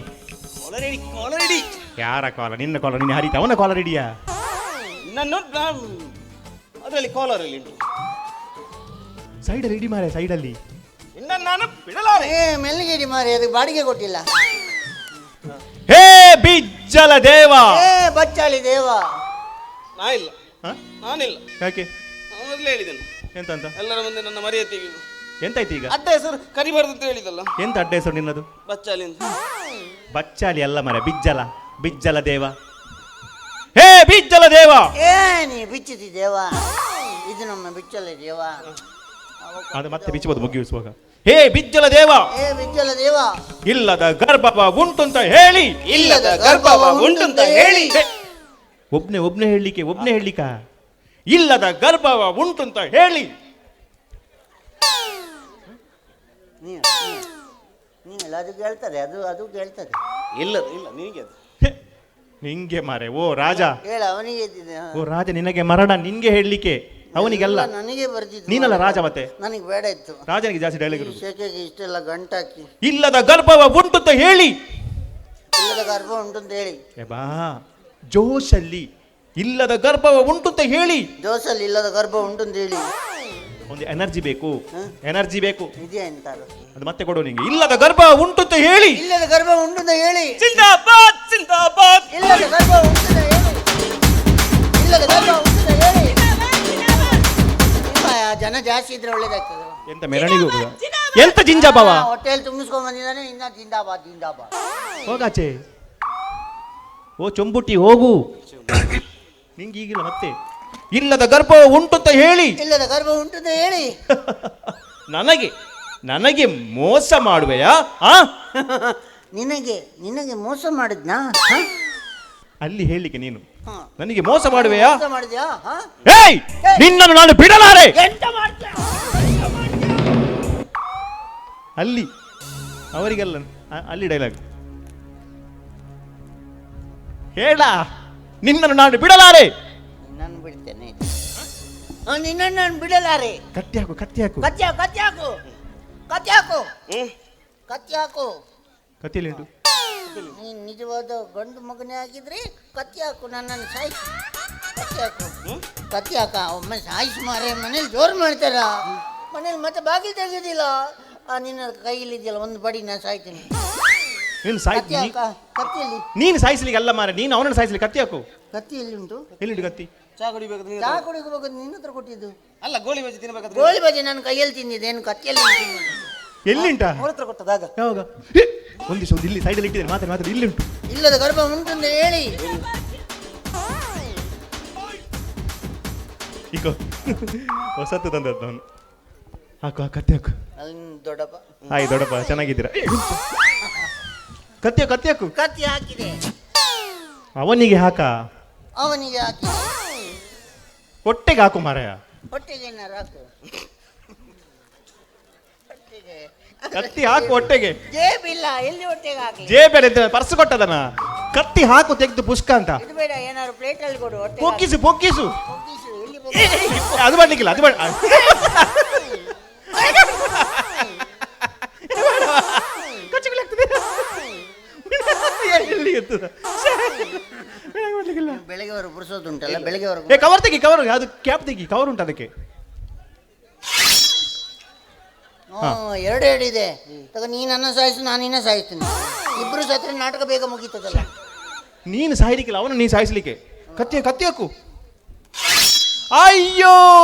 ಯಾರ ಕಾಲ? ನಿನ್ನ ಕಾಲ ನಿನ್ನ ಹರಿತ, ಅವನ ಕಾಲರ್ ಇಡಿಯಾ? ನನ್ನು ಅದರಲ್ಲಿ ಕಾಲರಲ್ಲಿ ಉಂಟು. ಸೈಡಲ್ಲಿ ಇಡಿ ಮಾರೆ, ಸೈಡಲ್ಲಿ. ನಿನ್ನನ್ನು ನಾನು ಬಿಡಲಾರೆ. ಮೆಲ್ಲಿಗೆಡಿ ಮಾರಿ, ಅದಕ್ಕೆ ಬಾಡಿಗೆ ಕೊಟ್ಟಿಲ್ಲ. ಹೇ ಬಿಜ್ಜಲ ದೇವ. ಬಚ್ಚಾಳಿ ದೇವ. ನಾನಿಲ್ಲ. ಹ? ನಾನಿಲ್ಲ. ಯಾಕೆ? ನಾನು ಮೊದಲೇ ಹೇಳಿದ್ದೇನೆ. ಎಂತಂತ? ಎಲ್ಲರ ಮುಂದೆ ನನ್ನ ಮರ್ಯಾದೆಗೆ ಎಂತಾಯ್ತು ಈಗ? ಅಡ್ಡ ಹೆಸರು ಕರಿಬಾರ್ದು ಅಂತ ಹೇಳಿದಲ್ಲ. ಎಂತ ಅಡ್ಡ ಹೆಸರು ನಿನ್ನದು? ಬಚ್ಚಾಲಿ ಅಂತ. ಬಚ್ಚಾಲಿ ಅಲ್ಲ ಮರ, ಬಿಜ್ಜಲ ದೇವ. ಹೇ ಬಿಜ್ಜಲ ದೇವ. ನೀ ಬಿಚ್ಚಿತಿ ದೇವ, ಇದು ನಮ್ಮ ಬಿಚ್ಚಲ ದೇವ. ಅದು ಮತ್ತೆ ಬಿಚ್ಚಬಹುದು ಮುಗಿಸುವಾಗ. ಹೇ ಬಿಜ್ಜಲ ದೇವ. ಬಿಚ್ಚಲ ದೇವ. ಇಲ್ಲದ ಗರ್ಭವ ಉಂಟು ಅಂತ ಹೇಳಿ. ಇಲ್ಲದ ಗರ್ಭವ ಉಂಟು ಅಂತ ಹೇಳಿ. ಒಬ್ನೇ ಹೇಳಲಿಕ್ಕ. ಇಲ್ಲದ ಗರ್ಭವ ಉಂಟು ಅಂತ ಹೇಳಿ. ನೀನಲ್ಲ ಅದು ಕೇಳ್ತದೆ, ಅದು ಕೇಳ್ತದೆ. ಇಲ್ಲ ಇಲ್ಲ ನಿನಗೆ ಅದು ನಿಂಗೆ ಮಾರೆ. ಓ ರಾಜ, ಹೇಳ ಅವನಿಗೆ ಇದ್ದಿದೆ. ಓ ರಾಜ, ನಿನಗೆ ಮರಣ ನಿನ್ಗೆ ಹೇಳಲಿಕ್ಕೆ, ಅವನಿಗೆಲ್ಲ. ನನಗೆ ಬರ್ತಿತ್ತು. ನೀನಲ್ಲ ರಾಜ, ಮತ್ತೆ ನನಗೆ ಬೇಡ ಇತ್ತು. ರಾಜನಿಗೆ ಜಾಸ್ತಿ ಡೈಲಾಗ್ ಈ ಇರುವುದು. ಶೆಕೆಗೆ ಇಷ್ಟೆಲ್ಲ ಗಂಟಾಕಿ ಇಲ್ಲದ ಗರ್ಭವ ಉಂಟುತ್ತ ಹೇಳಿ, ಇಲ್ಲದ ಗರ್ಭ ಉಂಟು ಅಂತ ಹೇಳಿ. ಬಾ ಜೋಶಲ್ಲಿ ಇಲ್ಲದ ಗರ್ಭವ ಉಂಟುತ್ತ ಹೇಳಿ. ಜೋಸಲ್ಲಿ ಇಲ್ಲದ ಗರ್ಭ ಉಂಟು ಅಂತ ಹೇಳಿ. ಒಂದು ಎನರ್ಜಿ ಬೇಕು, ಎನರ್ಜಿ ಬೇಕು. ಇದೆಯಾ ಎಂತ ಅದು ಮತ್ತೆ ಕೊಡು ನಿಂಗೆ. ಇಲ್ಲದ ಗರ್ಭ ಉಂಟುತ್ತ ಹೇಳಿ, ಇಲ್ಲದ ಗರ್ಭ ಉಂಟು ಅಂತ ಹೇಳಿ. ಜಿಂದಾಬಾದ್ ಜಿಂದಾಬಾದ್. ಇಲ್ಲದ ಗರ್ಭ ಉಂಟು ಅಂತ ಹೇಳಿ. ಇಲ್ಲದ ಗರ್ಭ ಉಂಟು ಅಂತ ಹೇಳಿ. ನಿಮ್ಮ ಜನ ಜಾಸ್ತಿ ಇದ್ರೆ ಒಳ್ಳೇದಾಗ್ತದೆ. ಎಂತ ಮೆರವಣಿಗೆ ಹೋಗುದ? ಎಂತ ಜಿಂಜಾಬಾವ? ಹೊಟ್ಟೆಯಲ್ಲಿ ತುಂಬಿಸ್ಕೊಂಡ್ ಬಂದಿದ್ದಾನೆ ಇನ್ನ. ಜಿಂದಾಬಾದ್ ಜಿಂದಾಬಾದ್. ಹೋಗಾಚೆ. ಓ ಚೊಂಬುಟ್ಟಿ ಹೋಗು, ನಿಂಗೆ ಈಗಿಲ್ಲ ಮತ್ತೆ. ಇಲ್ಲದ ಗರ್ಭ ಉಂಟುತ್ತ ಹೇಳಿ. ಇಲ್ಲದ ಗರ್ಭ ಉಂಟು ಅಂತ ಹೇಳಿ. ನನಗೆ ಮೋಸ ಮಾಡುವೆಯಾ? ನಿನಗೆ ಮೋಸ ಮಾಡಿದ್ನಾ? ಅಲ್ಲಿ ಹೇಳಿಕೆ ನೀನು ನನಗೆ ಮೋಸ ಮಾಡುವೆಯಾ? ಮೋಸ ಮಾಡಿದ್ಯಾ? ಏಯ್, ನಿನ್ನನ್ನು ನಾನು ಬಿಡಲಾರೆ. ಎಂತ ಮಾಡ್ತೀಯ? ಅಲ್ಲಿ ಅವರಿಗೆಲ್ಲ ಅಲ್ಲಿ ಡೈಲಾಗ್ ಹೇಳ. ನಿನ್ನನ್ನು ನಾನು ಬಿಡಲಾರೆ. ನಿನ್ನನ್ನು ಬಿಡ್ತೇನೆ. ನಿನ್ನನ್ನು ನಾನು ಬಿಡಲಾರೆ. ಕತ್ತಿ ಹಾಕು, ಕತ್ತಿ ಹಾಕು. ಕತ್ತಿ ಹಾಕು, ಕತ್ತಿ ಹಾಕು, ಕತ್ತಿ ಹಾಕು, ಕತ್ತಿ ಹಾಕು. ಕತ್ತಿಯಲ್ಲಿ ಉಂಟು. ನೀನು ನಿಜವಾದ ಗಂಡು ಮಗನೇ ಆಗಿದ್ರೆ ಕತ್ತಿ ಹಾಕು, ನನ್ನನ್ನು ಸಾಯಿಸು. ಕತ್ತಿ ಹಾಕು, ಕತ್ತಿ ಹಾಕ. ಒಮ್ಮೆ ಸಾಯಿಸಿ ಮಾರೆ. ಮನೇಲಿ ಜೋರು ಮಾಡ್ತಾರ. ಮನೇಲಿ ಮತ್ತೆ ಬಾಗಿಲು ತೆಗೆದಿಲ್ಲ. ನಿನ್ನ ಕೈಯಲ್ಲಿದೆಯಲ್ಲ ಒಂದು ಬಡಿ, ನಾನು ಸಾಯ್ತೀನಿ. ನೀನು ಕತ್ತಿ ಹಾಕ. ಕತ್ತಿಯಲ್ಲಿ ನೀನು ಸಾಯಿಸ್ಲಿಕ್ಕೆ ಅಲ್ಲ ಮಾರೆ, ನೀನು ಅವನನ್ನು ಸಾಯಿಸ್ಲಿಕ್ಕೆ. ಕತ್ತಿ ಹಾಕು. ಕತ್ತಿ ಎಲ್ಲಿ ಉಂಟು? ಎಲ್ಲಿಡು ಕತ್ತಿ? ಚಾ ಕುಡಿಬೇಕು ನೀನು. ಚಾ ಕುಡಿಬೇಕು. ನಿನ್ನ ಹತ್ರ ಕೊಟ್ಟಿದ್ದು ಅಲ್ಲ, ಗೋಳಿ ಬಜ್ಜಿ ತಿನ್ಬೇಕಾದ್ರೆ ಗೋಳಿ ಬಜೆ ನಾನು ಕೈಯಲ್ಲಿ ತಿಂದಿದ್ದೆ. ಏನು ಕತ್ತಿಯಲ್ಲಿ ತಿಂದಿದ್ದೆ? ಎಲ್ಲಿಂಟಾ? ಅವ್ರ ಹತ್ರ ಕೊಟ್ಟದಾಗ ಯಾವಾಗ? ಒಂದು ದಿವಸ ಇಲ್ಲಿ ಸೈಡಲ್ಲಿ ಇಟ್ಟಿದ್ದೇನೆ. ಮಾತಾಡಿ ಇಲ್ಲಿ ಉಂಟು. ಇಲ್ಲದ ಗರ್ಭ ಉಂಟು ಅಂತ ಹೇಳಿ. ಈಗ ಹೊಸತ್ತು ತಂದದ್ದು ಅವನು. ಹಾಕು, ಆ ಕತ್ತಿ ಹಾಕು. ಅಲ್ಲಿ ದೊಡ್ಡಪ್ಪ. ಹಾಯ್ ದೊಡ್ಡಪ್ಪ, ಚೆನ್ನಾಗಿದ್ದೀರಾ? ಕತ್ತಿ ಹಾಕು, ಕತ್ತಿ ಹಾಕು. ಕತ್ತಿ ಹಾಕಿದೆ. ಅವನಿಗೆ ಹಾಕ, ಅವನಿಗೆ ಹಾಕಿ. ಹೊಟ್ಟೆಗೆ ಹಾಕು ಮಾರಾಯ. ಹೊಟ್ಟೆಗೆ ಏನಾರು ಹಾಕು. ಹೊಟ್ಟೆಗೆ ಕತ್ತಿ ಹಾಕು ಹೊಟ್ಟೆಗೆ. ಜೇಬಿಲ್ಲ, ಎಲ್ಲಿ ಹೊಟ್ಟೆಗೆ ಹಾಕಿ? ಜೇಬೇಡ, ಪರ್ಸ್ ಕೊಟ್ಟದನ. ಕತ್ತಿ ಹಾಕು, ತೆಗೆದು ಪುಷ್ಕ ಅಂತ. ಇದು ಬೇಡ, ಏನಾರು ಪ್ಲೇಟ್ ಅಲ್ಲಿ ಕೊಡು. ಹೊಟ್ಟೆ ಪೊಕ್ಕಿಸು, ಪೊಕ್ಕಿಸು. ಎಲ್ಲಿ ಪೊಕ್ಕಿಸು? ಅದು ಮಾಡ್ಲಿಕ್ಕಿಲ್ಲ, ಅದು ಬೇಡ. ಬೆಳಗ್ಗೆವರೆಗೂ ಪುರ್ಸೋದುಂಟಲ್ಲ, ಬೆಳಗ್ಗೆವರೆಗೂ. ಏ ಕವರ್ ತೆಗಿ, ಕವರ್. ಅದು ಕ್ಯಾಪ್ ತೆಗಿ, ಕವರ್ ಉಂಟು ಅದಕ್ಕೆ. ಎರಡು ಇದೆ. ನೀನು ನನ್ನ ಸಾಯಿಸು, ನಾನು ನಿನ್ನ ಸಾಯಿಸ್ತೀನಿ. ಇಬ್ರು ಸತ್ರ ನಾಟಕ ಬೇಗ ಮುಗೀತದಲ್ಲ. ನೀನು ಸಾಯ್ಲಿಕ್ಕಿಲ್ಲ, ಅವನು ನೀನು ಸಾಯಿಸ್ಲಿಕ್ಕೆ. ಕತ್ತಿ, ಕತ್ತಿ ಹಾಕು. ಅಯ್ಯೋ,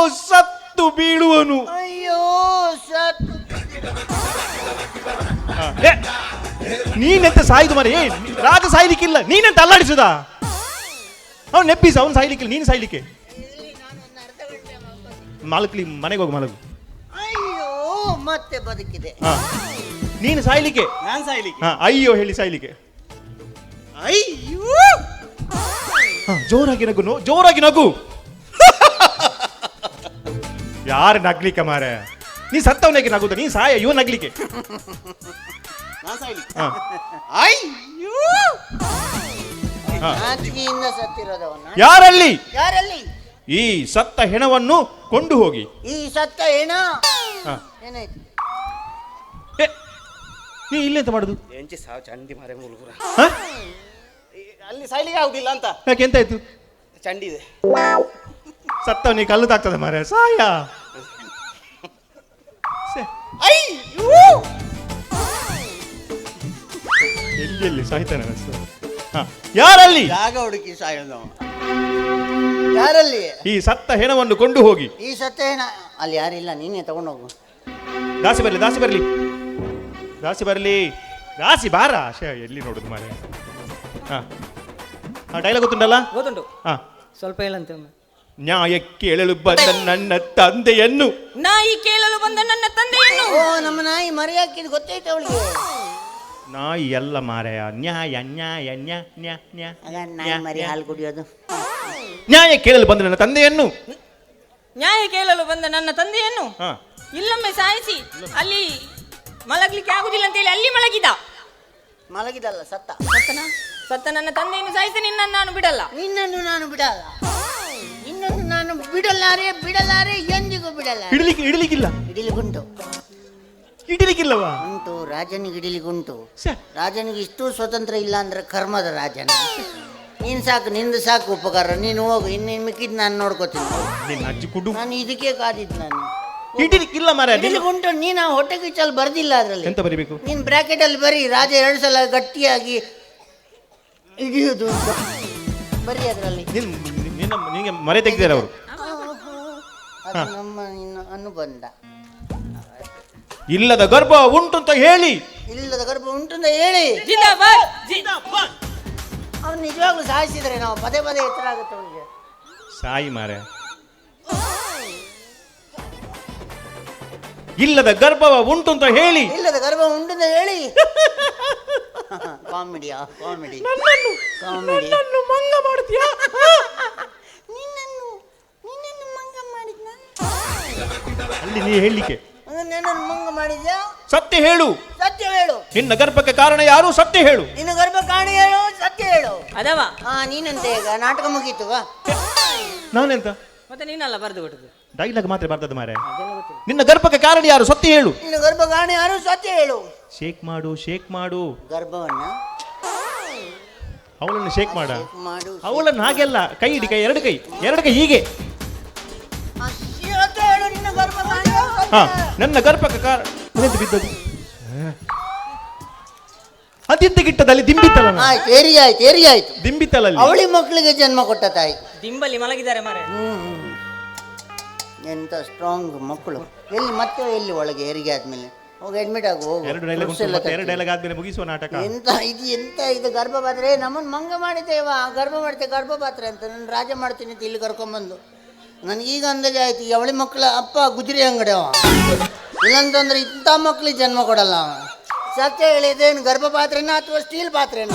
ಸತ್ತು ಬೀಳುವನು. ಅಯ್ಯೋ ಸತ್ತು. ನೀನೆಂತ ಸಾಯ್ದು ಮರೆ? ರಾಜ ಸಾಯ್ಲಿಕ್ಕಿಲ್ಲ, ನೀನೆಂತ ಅಲ್ಲಾಡಿಸುದ? ಅವ್ನು ನೆಪ್ಪಿಸ, ಅವ್ನು ಸಾಯ್ಲಿಕ್ಕಿಲ್ಲ, ನೀನು ಸಾಯ್ಲಿಕ್ಕೆ. ಮಲಗ್ಲಿ, ಮನೆಗೆ ಹೋಗು, ಮಲಗು. ಅಯ್ಯೋ, ಮತ್ತೆ ಬದುಕಿದೆ. ನೀನು ಸಾಯ್ಲಿಕ್ಕೆ. ನಾನ್ ಸಾಯ್ಲಿಕ್ಕೆ. ಅಯ್ಯೋ ಹೇಳಿ ಸಾಯ್ಲಿಕ್ಕೆ. ಅಯ್ಯೋ, ಜೋರಾಗಿ ನಗು, ಜೋರಾಗಿ ನಗು. ಯಾರು ನಗ್ಲಿಕ್ಕೆ ಮಾರ? ನೀ ಸತ್ತವನಿಗೆ ನಗುದ, ನೀ ಸಾಯ, ಇವ್ ನಗ್ಲಿಕ್ಕೆ. ನಾನ್ ಸಾಯ್ಲಿಕ್ಕೆ. ಅಯ್ಯೋ, ನಾಚಿಕೆಯಿಂದ ಸತ್ತಿರೋದವನ್ನ. ಯಾರಲ್ಲಿ? ಯಾರಲ್ಲಿ? ಈ ಸತ್ತ ಹೆಣವನ್ನು ಕೊಂಡು ಹೋಗಿ. ಈ ಸತ್ತ ಹೆಣ ಹ. ಏನಾಯ್ತು? ನೀ ಇಲ್ಲೆಂತ ಮಾಡುದು? ಎಂಚಿ ಸಾವು ಚಂಡಿ ಮಾರೆ ಮೂಲಪುರ. ಹ? ಅಲ್ಲಿ ಸಾಯ್ಲಿಕ್ಕೆ ಆಗುದಿಲ್ಲ ಅಂತ. ಯಾಕೆ, ಎಂತಾಯ್ತು? ಚಂಡಿ ಇದೆ. ಸತ್ತವನಿಗೆ ಕಲ್ಲು ತಾಗ್ತದೆ ಮಾರ, ಸಾಯ. ಅಯ್ಯೋ, ಎಲ್ಲಿ ಸಾಯ್ತಾನೆ. ಯಾರಲ್ಲಿ? ಜಾಗ ಹುಡುಕಿ ಸಾಯೋದು. ಯಾರಲ್ಲಿ? ಈ ಸತ್ತ ಹೆಣವನ್ನು ಕೊಂಡು ಹೋಗಿ. ಈ ಸತ್ತ ಹೆಣ ಅಲ್ಲಿ ಯಾರಿಲ್ಲ, ನೀನೇ ತಗೊಂಡೋಗು. ದಾಸಿ ಬರ್ಲಿ, ದಾಸಿ ಬರ್ಲಿ, ದಾಸಿ ಬರ್ಲಿ, ದಾಸಿ ಬಾರ. ಎಲ್ಲಿ ನೋಡುದು ಮಾರ? ಡೈಲಾಗ್ ಗೊತ್ತುಂಟಲ್ಲ? ಗೊತ್ತುಂಟು, ಹಾ, ಸ್ವಲ್ಪ ಹೇಳಂತೆ. ನ್ಯಾಯ ಕೇಳಲು ಬಂದ ನನ್ನ ತಂದೆಯನ್ನು. ನಾಯಿ ಕೇಳಲು ಬಂದ ನನ್ನ ತಂದೆಯನ್ನು. ಓ, ನಮ್ಮ ನಾಯಿ ಮರಿ ಹಾಕಿದ್ ಗೊತ್ತೈತೆ ಅವಳಿಗೆ. ನಾಯಿ ಎಲ್ಲ ಮಾರಾಯ. ನ್ಯಾಯ, ನ್ಯಾಯ, ನಾಯಿ ಮರಿ ಹಾಲು ಕುಡಿಯೋದು. ನ್ಯಾಯ ಕೇಳಲು ಬಂದ ನನ್ನ ತಂದೆಯನ್ನು. ನ್ಯಾಯ ಕೇಳಲು ಬಂದ ನನ್ನ ತಂದೆಯನ್ನು ಹಾ, ಇಲ್ಲೊಮ್ಮೆ ಸಾಯಿಸಿ ಅಲ್ಲಿ ಮಲಗ್ಲಿಕ್ಕೆ ಆಗುದಿಲ್ಲ ಅಂತೇಳಿ ಅಲ್ಲಿ ಮಲಗಿದ. ಮಲಗಿದಲ್ಲ, ಸತ್ತ. ಸತ್ತ ನನ್ನ ತಂದೆಯನ್ನು ಸಾಯಿಸಿ ನಿನ್ನನ್ನು ನಾನು ಬಿಡಲ್ಲ. ನಿನ್ನನ್ನು ನಾನು ಬಿಡಲ್ಲ, ನಿನ್ನನ್ನು ನಾನು ಬಿಡಲಾರೆ, ಬಿಡಲಾರೆ, ಎಂದಿಗೂ ಬಿಡಲ್ಲ. ಇಡಲಿಕ್ಕಿಲ್ಲ. ಇಡಿಲಿಗುಂಟು, ಇಡಲಿಕ್ಕಿಲ್ಲವಾ? ಉಂಟು, ರಾಜನಿಗೆ ಇಡಿಲಿಗುಂಟು. ಶ್ಯೆ. ರಾಜನಿಗೆ ಇಷ್ಟು ಸ್ವತಂತ್ರ ಇಲ್ಲ ಅಂದ್ರೆ ಕರ್ಮದ ರಾಜನ. ನೀನು ಸಾಕು, ನಿಂದು ಸಾಕು ಉಪಕಾರ, ನೀನು ಹೋಗು, ಇನ್ನು ಮಿಕ್ಕಿದ್ದು ನಾನು ನೋಡ್ಕೋತೀನಿ. ನಿನ್ನ ಅಜ್ಜಿ ಕುಡು. ನಾನು ಇದಕ್ಕೆ ಕಾದಿದ್ದು. ನಾನು ಇಡಲಿಕ್ಕಿಲ್ಲ ಮಾರ್ರೆ. ಇಡಿಲಿಗುಂಟು, ನೀನು ಆ ಹೊಟ್ಟೆ ಕಿಚ್ಚಲ್ಲಿ ಬರ್ದಿಲ್ಲ ಅದರಲ್ಲಿ. ಎಂತ ಬರಿಬೇಕು? ನೀನು ಬ್ರಾಕೆಟಲ್ಲಿ ಬರೀ ರಾಜ 2 ಸಲ ಗಟ್ಟಿಯಾಗಿ ಹಿಡಿಯುವುದು ಅಂತ ಬರೀ ಅದರಲ್ಲಿ. ನಿನಗೆ ಮರೆ ತೆಗೆದಾರೆ ಅವರು. ಅದು ನಮ್ಮ ನಿನ್ನ ಅನುಬಂಧ. ಇಲ್ಲದ ಗರ್ಭ ಉಂಟು ಅಂತ ಹೇಳಿ, ಇಲ್ಲದ ಗರ್ಭ ಉಂಟು ಅಂತ ಹೇಳಿ ಜಿಂದಾಬಾದ್, ಜಿಂದಾಬಾದ್. ಅವ್ನು ನಿಜವಾಗ್ಲೂ ಸಾಯಿಸಿದ್ರೆ ನಾವು ಪದೇ ಪದೇ ಎತ್ತರ ಆಗುತ್ತೆ ಅವನಿಗೆ. ಸಾಯಿ ಮಾರೆ. ಇಲ್ಲದ ಗರ್ಭವ ಉಂಟು ಅಂತ ಹೇಳಿ, ಇಲ್ಲದ ಗರ್ಭ ಉಂಟು ಅಂತ ಹೇಳಿ. ಕಾಮಿಡಿಯಾ, ಕಾಮಿಡಿ, ಕಾಮಿಡಿ. ಮಂಗ ಮಾಡ್ತೀಯಾ? ನಿನ್ನನ್ನು ಮಂಗ ಮಾಡಿದ್ನ? ಅಲ್ಲಿ ನೀ ಹೇಳಲಿಕ್ಕೆ ನನ್ನನ್ನು ಮಂಗ ಮಾಡಿದ್ಯಾ? ಸತ್ಯ ಹೇಳು. ಸತ್ಯ ಹೇಳು. ನಿನ್ನ ಗರ್ಭಕ್ಕೆ ಕಾರಣ ಯಾರು? ಸತ್ಯ ಹೇಳು. ನಿನ್ನ ಗರ್ಭ ಕಾಣಿ ಹೇಳು, ಸತ್ಯ ಹೇಳು. ಅದವ ನೀನಂತೆ ಈಗ ನಾಟಕ ಮುಗೀತು. ನಾನೆಂತ ಮತ್ತೆ ನೀನಲ್ಲ ಬರೆದು ಕೊಟ್ಟದ್ದು. ಡೈಲಾಗ್ ಮಾತ್ರ ಬರ್ತದ ಮಾರೆ. ನಿನ್ನ ಗರ್ಭಕ್ಕೆ ಕಾರಣ ಯಾರು? ಸತ್ಯ ಹೇಳು. ನಿನ್ನ ಗರ್ಭ ಕಾಣಿ ಯಾರು? ಸತ್ಯ ಹೇಳು. ಶೇಕ್ ಮಾಡು, ಶೇಕ್ ಮಾಡು. ಗರ್ಭವನ್ನ ಅವಳನ್ನು ಶೇಕ್ ಮಾಡ. ಮಾಡು. ಅವಳನ್ನು ಹಾಗೆಲ್ಲ ಕೈ ಇಡಿ, ಕೈ ಎರಡು ಕೈ ಹೀಗೆ. ಸತ್ಯ ಹೇಳು. ನಿನ್ನ ಗರ್ಭ ಕಾಣಿ ಯಾರು? ಸತ್ಯ ಹಾ, ಹೇಳು. ನನ್ನ ಗರ್ಭಕ್ಕೆ ಕಾರಣ ಬಿದ್ದದು ಅದಿದ್ದಗಿಟ್ಟದಲ್ಲಿ ದಿಂಬಿತ್ತಲ್ಲ. ಆಯ್ತು, ಆಯ್ತು, ಆಯ್ತು. ದಿಂಬಿತ್ತಲಲ್ಲಿ ಅವಳಿ ಮಕ್ಕಳಿಗೆ ಜನ್ಮ ಕೊಟ್ಟ ತಾಯಿ. ದಿಂಬಲ್ಲಿ ಮಲಗಿದ್ದಾರೆ ಮಾರೆ. ಎಂತ ಸ್ಟ್ರಾಂಗ್ ಮಕ್ಕಳು. ಎಲ್ಲಿ ಮತ್ತೆ ಎಲ್ಲಿ ಒಳಗೆ ಹೆರಿಗೆ ಆದ್ಮೇಲೆ ಹೋಗಿ ಅಡ್ಮಿಟ್ ಆಗು, ಹೋಗು. 2 ಡೈಲಾಗ್ ಡ್ರೆಸ್ ಎಲ್ಲ ಎರಡು ಡೈಲಾಗ್ ಆದ್ಮೇಲೆ ಮುಗಿಸುವ ನಾಟಕ. ಎಂತ ಇದು ಗರ್ಭಪಾತ್ರೆ. ನಮ್ಮನ್ನು ಮಂಗ ಮಾಡಿದ್ದೇವ, ಗರ್ಭ ಮಾಡ್ತೇವೆ ಗರ್ಭಪಾತ್ರೆ ಅಂತ. ನಾನು ರಾಜ ಮಾಡ್ತೀನಿ ಅಂತ ಇಲ್ಲಿ ಕರ್ಕೊಂಬಂದು ನನಗೀಗ ಅಂದಾಜು ಆಯ್ತು. ಈ ಅವಳಿ ಮಕ್ಕಳ ಅಪ್ಪ ಗುಜರಿ ಅಂಗಡಿ ಅವ. ಇಲ್ಲಂತಂದ್ರೆ ಇಂಥ ಮಕ್ಳಿಗೆ ಜನ್ಮ ಕೊಡಲ್ಲ ಅವ. ಸತ್ಯ ಹೇಳಿದೇನು ಗರ್ಭಪಾತ್ರೆನ ಅಥವಾ ಸ್ಟೀಲ್ ಪಾತ್ರೆನ?